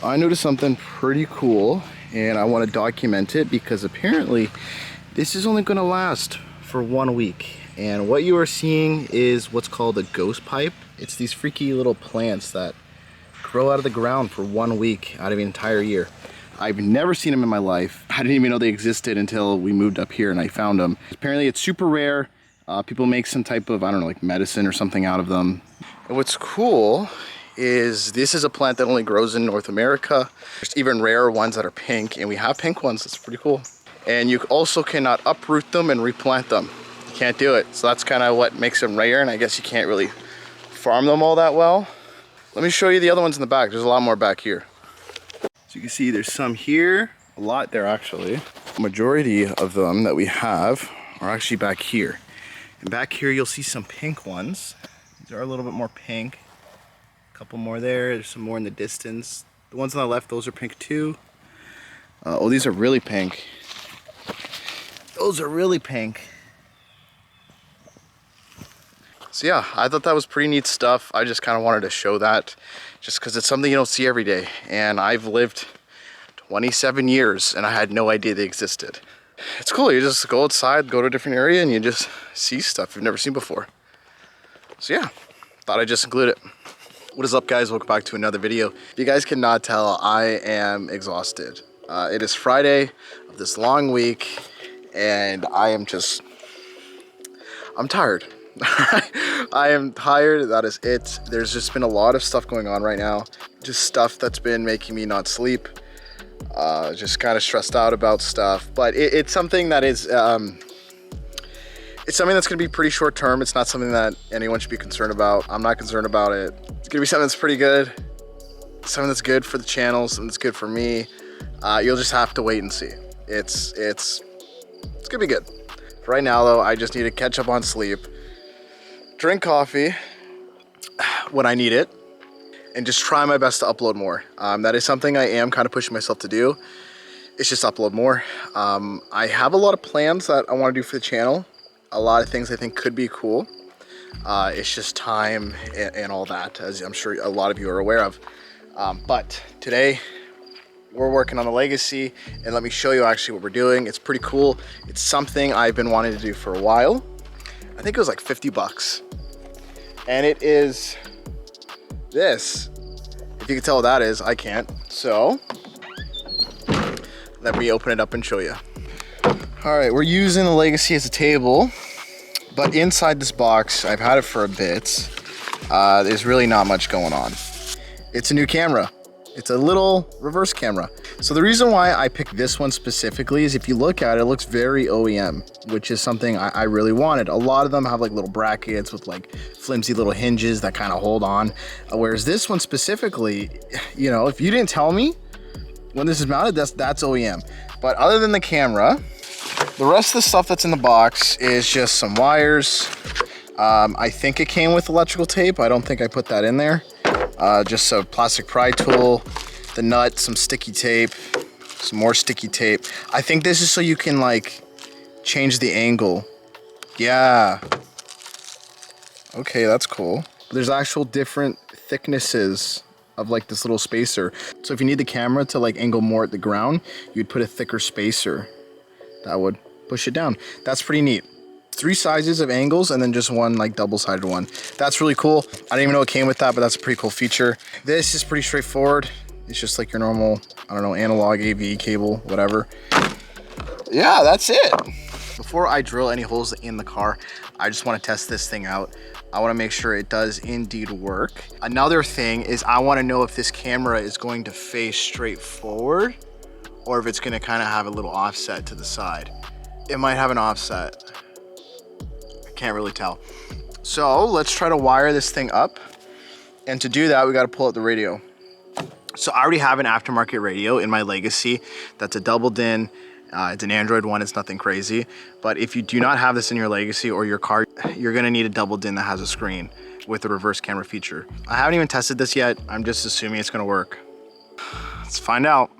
I noticed something pretty cool and I want to document it because apparently this is only going to last for 1 week. And what you are seeing is what's called a ghost pipe. It's these freaky little plants that grow out of the ground for 1 week out of an entire year. I've never seen them in my life. I didn't even know they existed until we moved up here and I found them. Apparently it's super rare. People make some type of, I don't know, like medicine or something out of them. And what's cool is this is a plant that only grows in North America. There's even rarer ones that are pink, and we have pink ones. That's pretty cool. And you also cannot uproot them and replant them. You can't do it. So that's kind of what makes them rare, and I guess you can't really farm them all that well. Let me show you the other ones in the back. There's a lot more back here. So you can see there's some here, a lot there actually. Majority of them that we have are actually back here. And back here you'll see some pink ones. These are a little bit more pink. A couple more there. There's some more in the distance. The ones on the left, those are pink too. Oh, these are really pink. Those are really pink. So yeah, I thought that was pretty neat stuff. I just kind of wanted to show that just because it's something you don't see every day. And I've lived 27 years and I had no idea they existed. It's cool. You just go outside, go to a different area, and you just see stuff you've never seen before. So yeah, thought I'd just include it. What is up, guys? Welcome back to another video. If you guys cannot tell, I am exhausted. It is Friday of this long week and I'm tired. I am tired, that is it. There's just been a lot of stuff going on right now. Just stuff that's been making me not sleep. Just kind of stressed out about stuff. But it's something that is, it's something that's going to be pretty short term. It's not something that anyone should be concerned about. I'm not concerned about it. It's going to be something that's pretty good. Something that's good for the channel, something that's good for me. You'll just have to wait and see. It's going to be good. For right now though, I just need to catch up on sleep, drink coffee when I need it, and just try my best to upload more. That is something I am kind of pushing myself to do. It's just upload more. I have a lot of plans that I want to do for the channel. A lot of things I think could be cool. It's just time and all that, as I'm sure a lot of you are aware of. But today we're working on the legacy, and let me show you actually what we're doing. It's pretty cool. It's something I've been wanting to do for a while. I think it was like 50 bucks. And it is this. If you can tell what that is, I can't. So let me open it up and show you. All right, we're using the legacy as a table, but inside this box, I've had it for a bit. There's really not much going on. It's a new camera. It's a little reverse camera. So the reason why I picked this one specifically is if you look at it, it looks very OEM, which is something I really wanted. A lot of them have like little brackets with like flimsy little hinges that kind of hold on. Whereas this one specifically, you know, if you didn't tell me when this is mounted, that's OEM. But other than the camera, the rest of the stuff that's in the box is just some wires. I think it came with electrical tape. I don't think I put that in there. Just a plastic pry tool, the nut, some sticky tape, some more sticky tape. I think this is so you can like change the angle. Yeah. Okay, that's cool. There's actual different thicknesses of like this little spacer. So if you need the camera to like angle more at the ground, you'd put a thicker spacer that would push it down. That's pretty neat. 3 sizes of angles and then just one like double-sided one. That's really cool. I didn't even know it came with that, but that's a pretty cool feature. This is pretty straightforward. It's just like your normal, I don't know, analog AV cable, whatever. Yeah, that's it. Before I drill any holes in the car, I just want to test this thing out. I want to make sure it does indeed work. Another thing is I want to know if this camera is going to face straight forward or if it's going to kind of have a little offset to the side. It might have an offset. Can't really tell. So let's try to wire this thing up. And to do that, we got to pull out the radio. So I already have an aftermarket radio in my Legacy. That's a double DIN. It's an Android one. It's nothing crazy. But if you do not have this in your Legacy or your car, you're going to need a double DIN that has a screen with a reverse camera feature. I haven't even tested this yet. I'm just assuming it's going to work. Let's find out.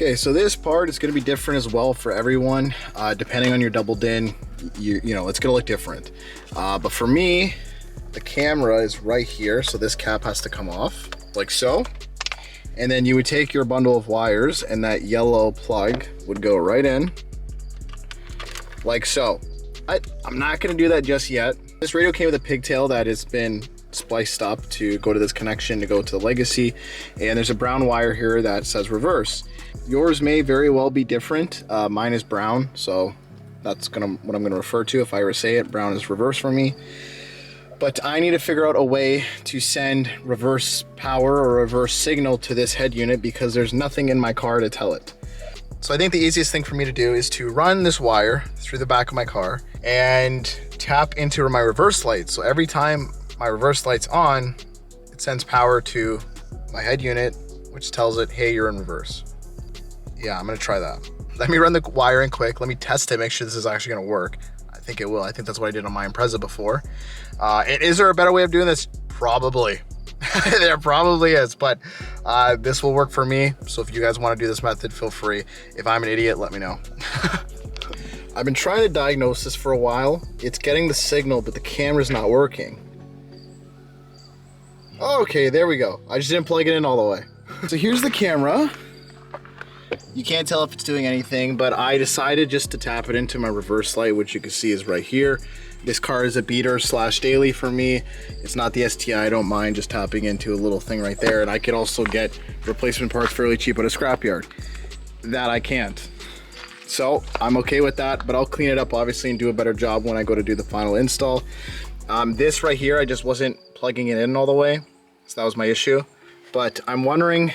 Okay, so this part is going to be different as well for everyone. Depending on your double din, you know, it's going to look different. But for me, the camera is right here, so this cap has to come off, like so. And then you would take your bundle of wires, and that yellow plug would go right in, like so. I'm not going to do that just yet. This radio came with a pigtail that has been spliced up to go to this connection to go to the legacy, and there's a brown wire here that says reverse. Yours may very well be different. Mine is brown, so that's what I'm gonna refer to if I ever say it. Brown is reverse for me. But I need to figure out a way to send reverse power or reverse signal to this head unit because there's nothing in my car to tell it. So I think the easiest thing for me to do is to run this wire through the back of my car and tap into my reverse light. So every time my reverse light's on, it sends power to my head unit, which tells it, hey, you're in reverse. Yeah, I'm gonna try that. Let me run the wire in quick. Let me test it, make sure this is actually gonna work. I think it will. I think that's what I did on my Impreza before. Is there a better way of doing this? Probably. There probably is, but this will work for me. So if you guys wanna do this method, feel free. If I'm an idiot, let me know. I've been trying to diagnose this for a while. It's getting the signal, but the camera's not working. Okay, there we go. I just didn't plug it in all the way. So here's the camera. You can't tell if it's doing anything, but I decided just to tap it into my reverse light, which you can see is right here. This car is a beater / daily for me. It's not the STI, I don't mind just tapping into a little thing right there. And I could also get replacement parts fairly cheap at a scrapyard. That I can't. So I'm okay with that, but I'll clean it up obviously and do a better job when I go to do the final install. This right here, I just wasn't plugging it in all the way, so that was my issue. But I'm wondering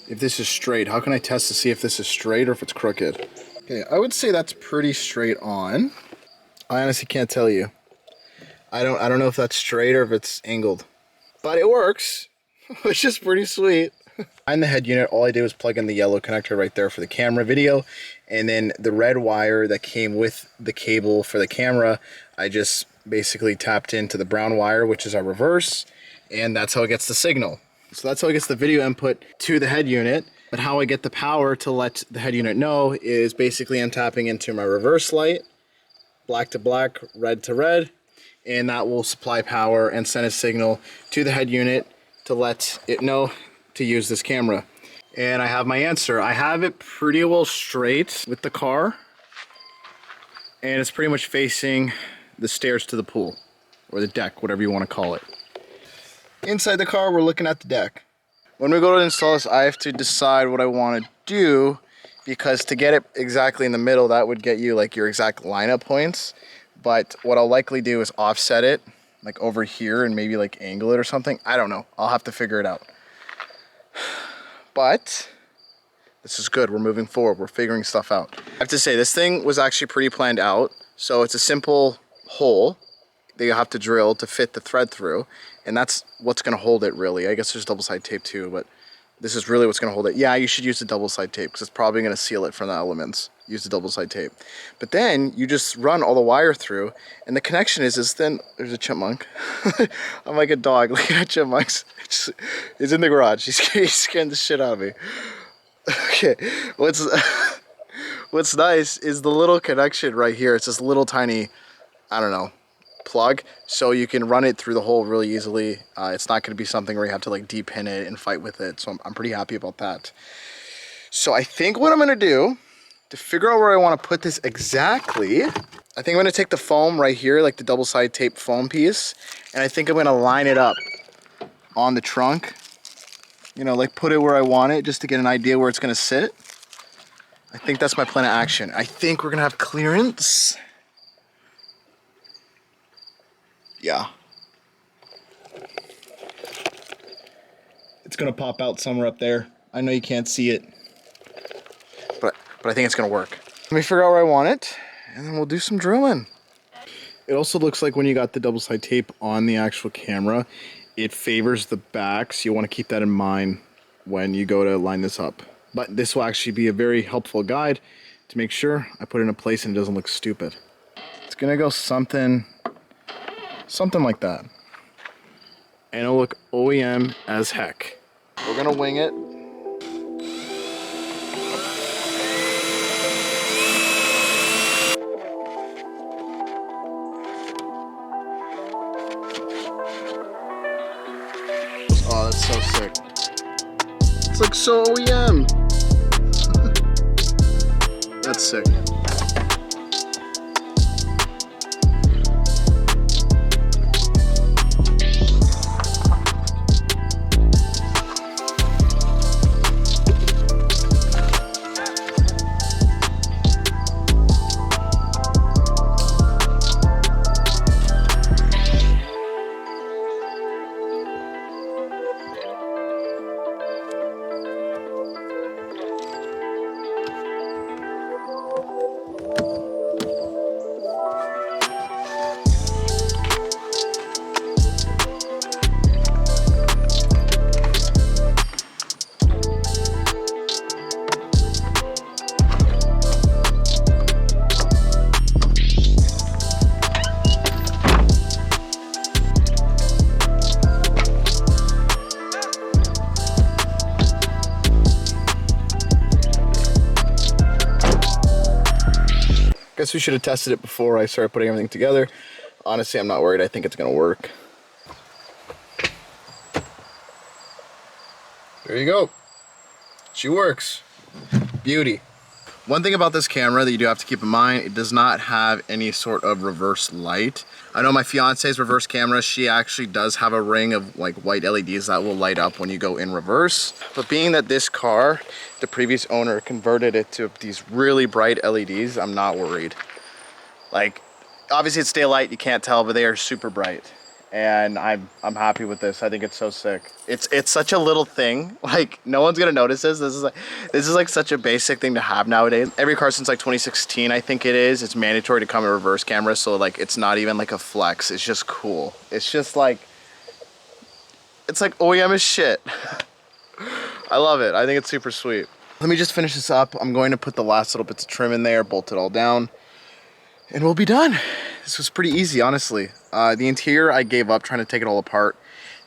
if this is straight. How can I test to see if this is straight or if it's crooked? Okay, I would say that's pretty straight on. I honestly can't tell you. I don't know if that's straight or if it's angled, but it works, which is pretty sweet. On the head unit, all I did was plug in the yellow connector right there for the camera video, and then the red wire that came with the cable for the camera, I just basically tapped into the brown wire, which is our reverse, and that's how it gets the signal. So that's how it gets the video input to the head unit. But how I get the power to let the head unit know is basically I'm tapping into my reverse light, black to black, red to red, and that will supply power and send a signal to the head unit to let it know to use this camera. And I have my answer. I have it pretty well straight with the car, and it's pretty much facing the stairs to the pool, or the deck, whatever you want to call it. Inside the car, we're looking at the deck. When we go to install this, I have to decide what I want to do, because to get it exactly in the middle, that would get you like your exact lineup points. But what I'll likely do is offset it, like over here, and maybe like angle it or something. I don't know. I'll have to figure it out. But this is good. We're moving forward. We're figuring stuff out. I have to say, this thing was actually pretty planned out. So it's a simple hole that you have to drill to fit the thread through, and that's what's going to hold it really. I guess there's double side tape too, but this is really what's going to hold it. Yeah, you should use the double side tape because it's probably going to seal it from the elements. Use the double side tape. But then you just run all the wire through, and the connection is then there's a chipmunk. I'm like a dog looking at chipmunks. It's in the garage. He's scaring the shit out of me. Okay, what's nice is the little connection right here. It's this little tiny, I don't know, plug, so you can run it through the hole really easily. It's not going to be something where you have to like de-pin it and fight with it, so I'm pretty happy about that. So I think what I'm going to do to figure out where I want to put this exactly, I think I'm going to take the foam right here, like the double side tape foam piece, and I think I'm going to line it up on the trunk, you know, like put it where I want it just to get an idea where it's going to sit. I think that's my plan of action. I think we're going to have clearance. Yeah. It's gonna pop out somewhere up there. I know you can't see it, but I think it's gonna work. Let me figure out where I want it, and then we'll do some drilling. It also looks like when you got the double side tape on the actual camera, it favors the back, so you want to keep that in mind when you go to line this up. But this will actually be a very helpful guide to make sure I put it in a place and it doesn't look stupid. It's gonna go something like that, and it'll look OEM as heck. We're gonna wing it. That's so sick. It's like so OEM. That's sick. Guess we should have tested it before I started putting everything together. Honestly, I'm not worried. I think it's gonna work. There you go. She works. Beauty. One thing about this camera that you do have to keep in mind, it does not have any sort of reverse light. I know my fiance's reverse camera, she actually does have a ring of like white LEDs that will light up when you go in reverse. But being that this car, the previous owner converted it to these really bright LEDs, I'm not worried. Like, obviously it's daylight, you can't tell, but they are super bright. And I'm happy with this. I think it's so sick. It's such a little thing. Like, no one's gonna notice this. This is like such a basic thing to have nowadays. Every car since like 2016, I think it is, it's mandatory to come in reverse camera. So like, it's not even like a flex. It's just cool. It's just like, it's like OEM is shit. I love it. I think it's super sweet. Let me just finish this up. I'm going to put the last little bits of trim in there, bolt it all down, and we'll be done. This was pretty easy, honestly. The interior, I gave up trying to take it all apart.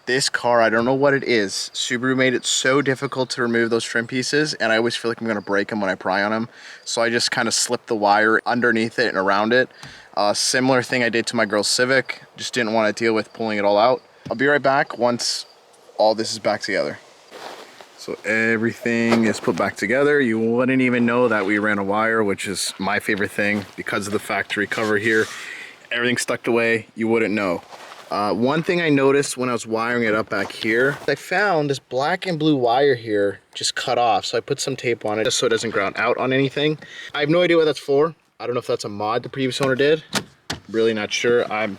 This car, I don't know what it is. Subaru made it so difficult to remove those trim pieces, and I always feel like I'm gonna break them when I pry on them. So I just kind of slipped the wire underneath it and around it. Similar thing I did to my girl's Civic. Just didn't want to deal with pulling it all out. I'll be right back once all this is back together. So everything is put back together. You wouldn't even know that we ran a wire, which is my favorite thing because of the factory cover here. Everything's stuck away, you wouldn't know. One thing I noticed when I was wiring it up back here, I found this black and blue wire here just cut off. So I put some tape on it just so it doesn't ground out on anything. I have no idea what that's for. I don't know if that's a mod the previous owner did. Really not sure. I'm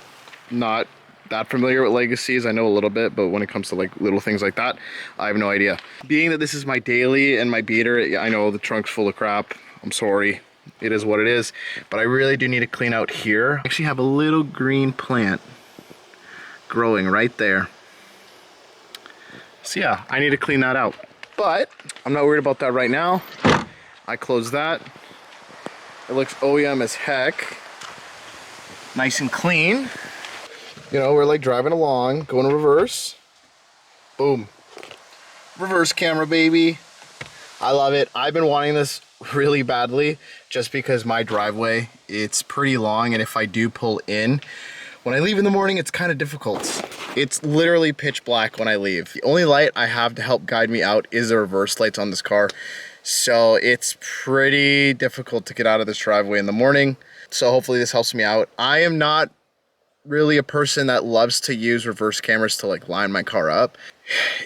not that familiar with legacies. I know a little bit, but when it comes to like little things like that, I have no idea. Being that this is my daily and my beater, I know the trunk's full of crap. I'm sorry. It is what it is, but I really do need to clean out here. I actually have a little green plant growing right there. So yeah, I need to clean that out, but I'm not worried about that right now. I close that. It looks OEM as heck. Nice and clean. You know, we're like driving along, going in reverse. Boom. Reverse camera, baby. I love it. I've been wanting this really badly just because my driveway, it's pretty long, and if I do pull in, when I leave in the morning, it's kind of difficult. It's literally pitch black when I leave. The only light I have to help guide me out is the reverse lights on this car. So it's pretty difficult to get out of this driveway in the morning. So hopefully this helps me out. I am not really a person that loves to use reverse cameras to like line my car up.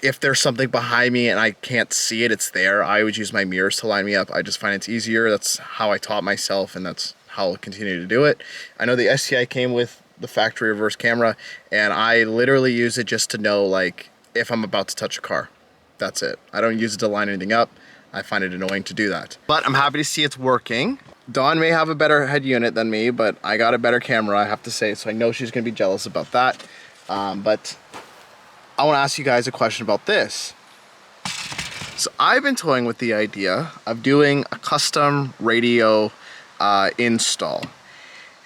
If there's something behind me and I can't see it, it's there. I would use my mirrors to line me up. I just find it's easier. That's how I taught myself, and that's how I'll continue to do it. I know the STI came with the factory reverse camera, and I literally use it just to know like if I'm about to touch a car. That's it. I don't use it to line anything up. I find it annoying to do that. But I'm happy to see it's working. Dawn may have a better head unit than me, but I got a better camera, I have to say, so I know she's gonna be jealous about that. But I wanna ask you guys a question about this. So I've been toying with the idea of doing a custom radio install.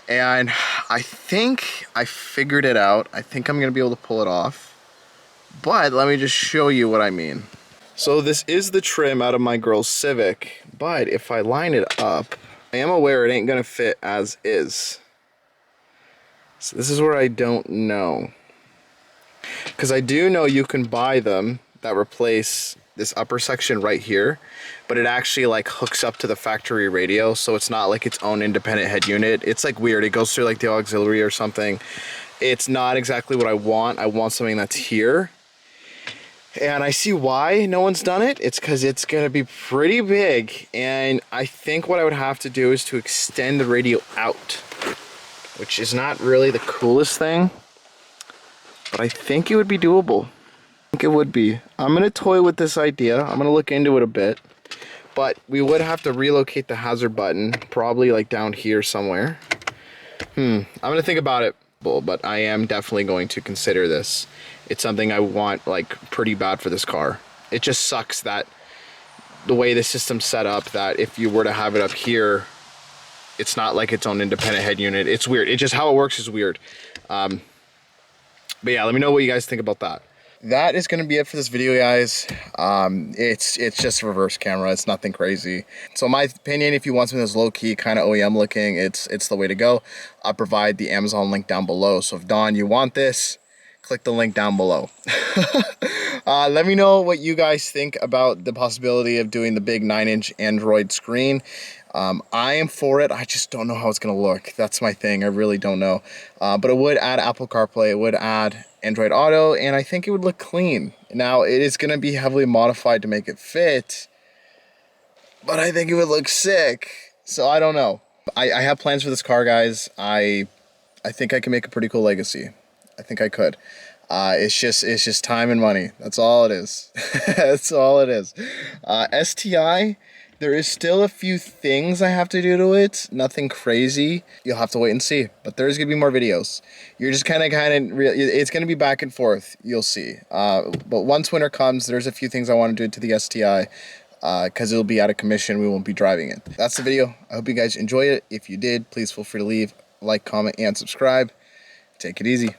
And I think I figured it out. I think I'm gonna be able to pull it off. But let me just show you what I mean. So this is the trim out of my girl's Civic, but if I line it up, I am aware it ain't gonna fit as is. So this is where I don't know. Because I do know you can buy them that replace this upper section right here, but it actually like hooks up to the factory radio, so it's not like its own independent head unit. It's like weird. It goes through like the auxiliary or something. It's not exactly what I want. I want something that's here. And I see why no one's done it. It's because it's going to be pretty big. And I think what I would have to do is to extend the radio out, which is not really the coolest thing, but I think it would be doable. I think it would be. I'm going to toy with this idea. I'm going to look into it a bit. But we would have to relocate the hazard button, probably like down here somewhere. I'm going to think about it, but I am definitely going to consider this. It's something I want like pretty bad for this car. It just sucks that the way the system's set up, that if you were to have it up here, it's not like its own independent head unit. It's weird. It just, how it works is weird. But yeah, let me know what you guys think about that. That is going to be it for this video, guys. It's just a reverse camera. It's nothing crazy. So in my opinion, if you want something that's low-key, kind of OEM looking, it's the way to go. I'll provide the Amazon link down below. So if Don, you want this, click the link down below. Let me know what you guys think about the possibility of doing the big 9-inch Android screen. I am for it. I just don't know how it's going to look. That's my thing. I really don't know. But it would add Apple CarPlay. It would add Android Auto. And I think it would look clean. Now, it is going to be heavily modified to make it fit. But I think it would look sick. So I don't know. I have plans for this car, guys. I think I can make a pretty cool legacy. I think I could. It's just time and money. That's all it is. That's all it is. STI, there is still a few things I have to do to it. Nothing crazy. You'll have to wait and see. But there's gonna be more videos. You're just kind of it's gonna be back and forth. You'll see. But once winter comes, there's a few things I want to do to the STI. Because it'll be out of commission. We won't be driving it. That's the video. I hope you guys enjoy it. If you did, please feel free to leave, like, comment, and subscribe. Take it easy.